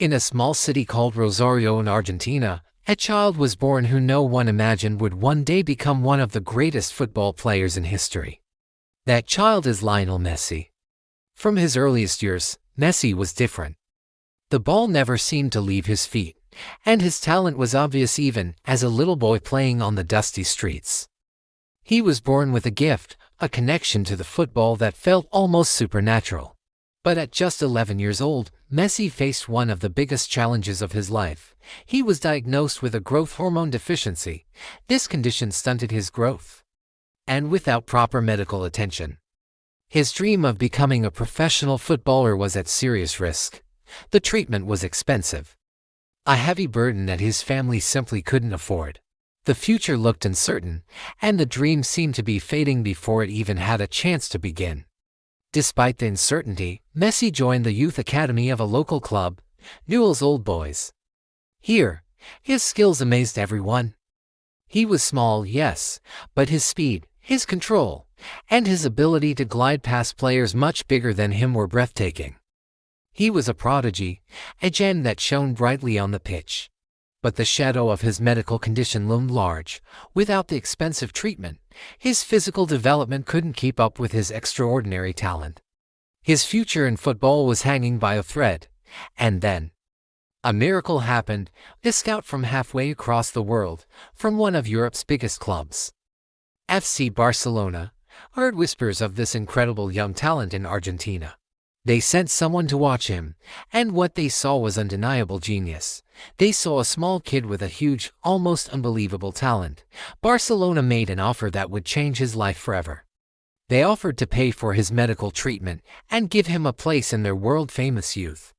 In a small city called Rosario in Argentina, a child was born who no one imagined would one day become one of the greatest football players in history. That child is Lionel Messi. From his earliest years, Messi was different. The ball never seemed to leave his feet, and his talent was obvious even as a little boy playing on the dusty streets. He was born with a gift, a connection to the football that felt almost supernatural. But at just 11 years old, Messi faced one of the biggest challenges of his life. He was diagnosed with a growth hormone deficiency. This condition stunted his growth. And without proper medical attention, his dream of becoming a professional footballer was at serious risk. The treatment was expensive, a heavy burden that his family simply couldn't afford. The future looked uncertain, and the dream seemed to be fading before it even had a chance to begin. Despite the uncertainty, Messi joined the youth academy of a local club, Newell's Old Boys. Here, his skills amazed everyone. He was small, yes, but his speed, his control, and his ability to glide past players much bigger than him were breathtaking. He was a prodigy, a gem that shone brightly on the pitch. But the shadow of his medical condition loomed large. Without the expensive treatment, his physical development couldn't keep up with his extraordinary talent. His future in football was hanging by a thread. And then, a miracle happened. A scout from halfway across the world, from one of Europe's biggest clubs, FC Barcelona, heard whispers of this incredible young talent in Argentina. They sent someone to watch him, and what they saw was undeniable genius. They saw a small kid with a huge, almost unbelievable talent. Barcelona made an offer that would change his life forever. They offered to pay for his medical treatment and give him a place in their world-famous youth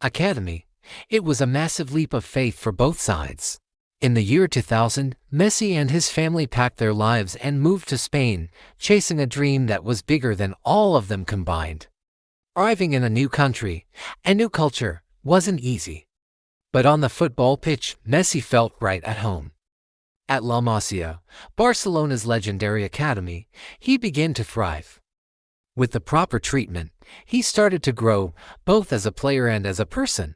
academy. It was a massive leap of faith for both sides. In the year 2000, Messi and his family packed their lives and moved to Spain, chasing a dream that was bigger than all of them combined. Arriving in a new country, a new culture, wasn't easy. But on the football pitch, Messi felt right at home. At La Masia, Barcelona's legendary academy, he began to thrive. With the proper treatment, he started to grow, both as a player and as a person.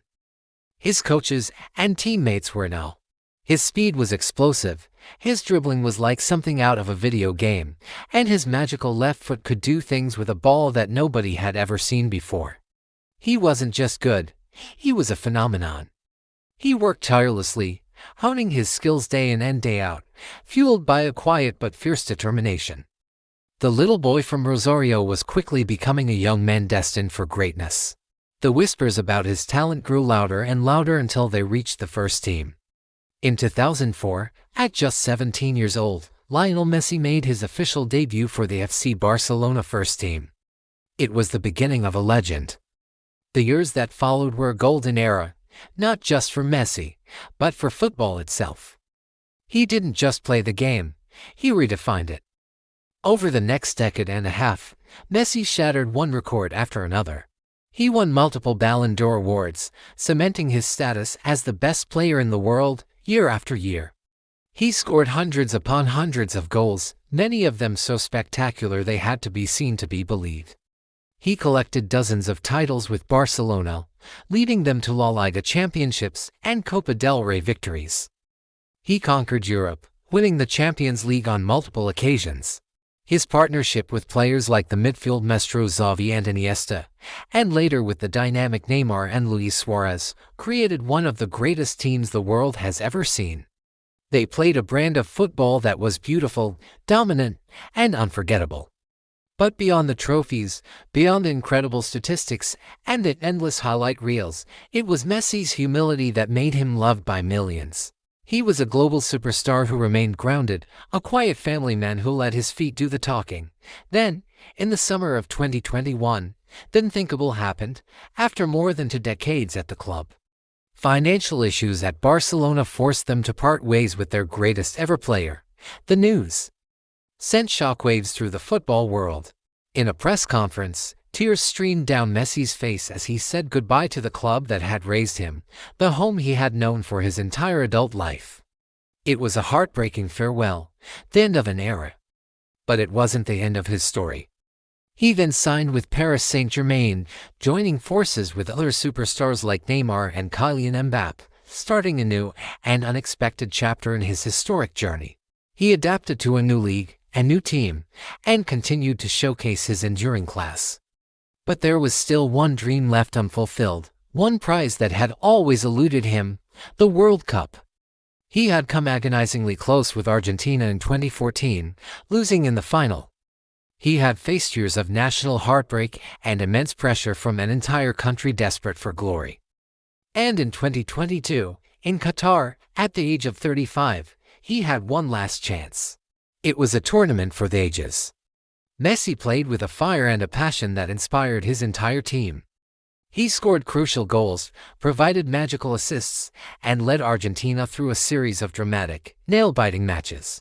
His coaches and teammates were in awe. His speed was explosive, his dribbling was like something out of a video game, and his magical left foot could do things with a ball that nobody had ever seen before. He wasn't just good, he was a phenomenon. He worked tirelessly, honing his skills day in and day out, fueled by a quiet but fierce determination. The little boy from Rosario was quickly becoming a young man destined for greatness. The whispers about his talent grew louder and louder until they reached the first team. In 2004, at just 17 years old, Lionel Messi made his official debut for the FC Barcelona first team. It was the beginning of a legend. The years that followed were a golden era, not just for Messi, but for football itself. He didn't just play the game, he redefined it. Over the next decade and a half, Messi shattered one record after another. He won multiple Ballon d'Or awards, cementing his status as the best player in the world, year after year. He scored hundreds upon hundreds of goals, many of them so spectacular they had to be seen to be believed. He collected dozens of titles with Barcelona, leading them to La Liga championships and Copa del Rey victories. He conquered Europe, winning the Champions League on multiple occasions. His partnership with players like the midfield maestros Xavi and Iniesta, and later with the dynamic Neymar and Luis Suarez, created one of the greatest teams the world has ever seen. They played a brand of football that was beautiful, dominant, and unforgettable. But beyond the trophies, beyond the incredible statistics, and the endless highlight reels, it was Messi's humility that made him loved by millions. He was a global superstar who remained grounded, a quiet family man who let his feet do the talking. Then, in the summer of 2021, the unthinkable happened. After more than 2 decades at the club, financial issues at Barcelona forced them to part ways with their greatest ever player. The news sent shockwaves through the football world. In a press conference, tears streamed down Messi's face as he said goodbye to the club that had raised him, the home he had known for his entire adult life. It was a heartbreaking farewell, the end of an era. But it wasn't the end of his story. He then signed with Paris Saint-Germain, joining forces with other superstars like Neymar and Kylian Mbappé, starting a new and unexpected chapter in his historic journey. He adapted to a new league, a new team, and continued to showcase his enduring class. But there was still one dream left unfulfilled, one prize that had always eluded him: the World Cup. He had come agonizingly close with Argentina in 2014, losing in the final. He had faced years of national heartbreak and immense pressure from an entire country desperate for glory. And in 2022, in Qatar, at the age of 35, he had one last chance. It was a tournament for the ages. Messi played with a fire and a passion that inspired his entire team. He scored crucial goals, provided magical assists, and led Argentina through a series of dramatic, nail-biting matches.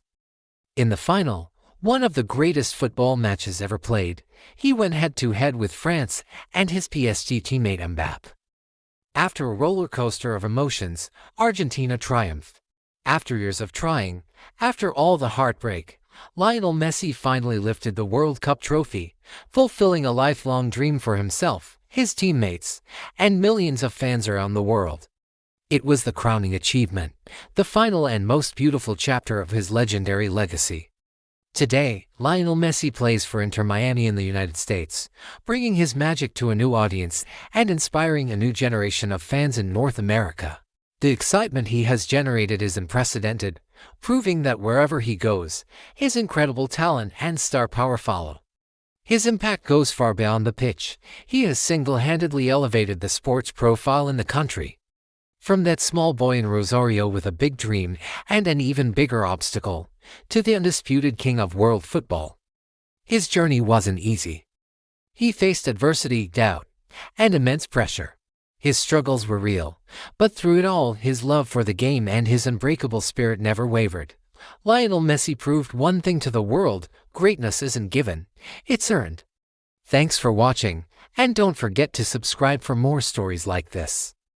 In the final, one of the greatest football matches ever played, he went head-to-head with France and his PSG teammate Mbappé. After a roller coaster of emotions, Argentina triumphed. After years of trying, after all the heartbreak, Lionel Messi finally lifted the World Cup trophy, fulfilling a lifelong dream for himself, his teammates, and millions of fans around the world. It was the crowning achievement, the final and most beautiful chapter of his legendary legacy. Today, Lionel Messi plays for Inter Miami in the United States, bringing his magic to a new audience and inspiring a new generation of fans in North America. The excitement he has generated is unprecedented, proving that wherever he goes, his incredible talent and star power follow. His impact goes far beyond the pitch. He has single-handedly elevated the sports profile in the country. From that small boy in Rosario with a big dream and an even bigger obstacle, to the undisputed king of world football. His journey wasn't easy. He faced adversity, doubt, and immense pressure. His struggles were real, but through it all, his love for the game and his unbreakable spirit never wavered. Lionel Messi proved one thing to the world: greatness isn't given, it's earned. Thanks for watching, and don't forget to subscribe for more stories like this.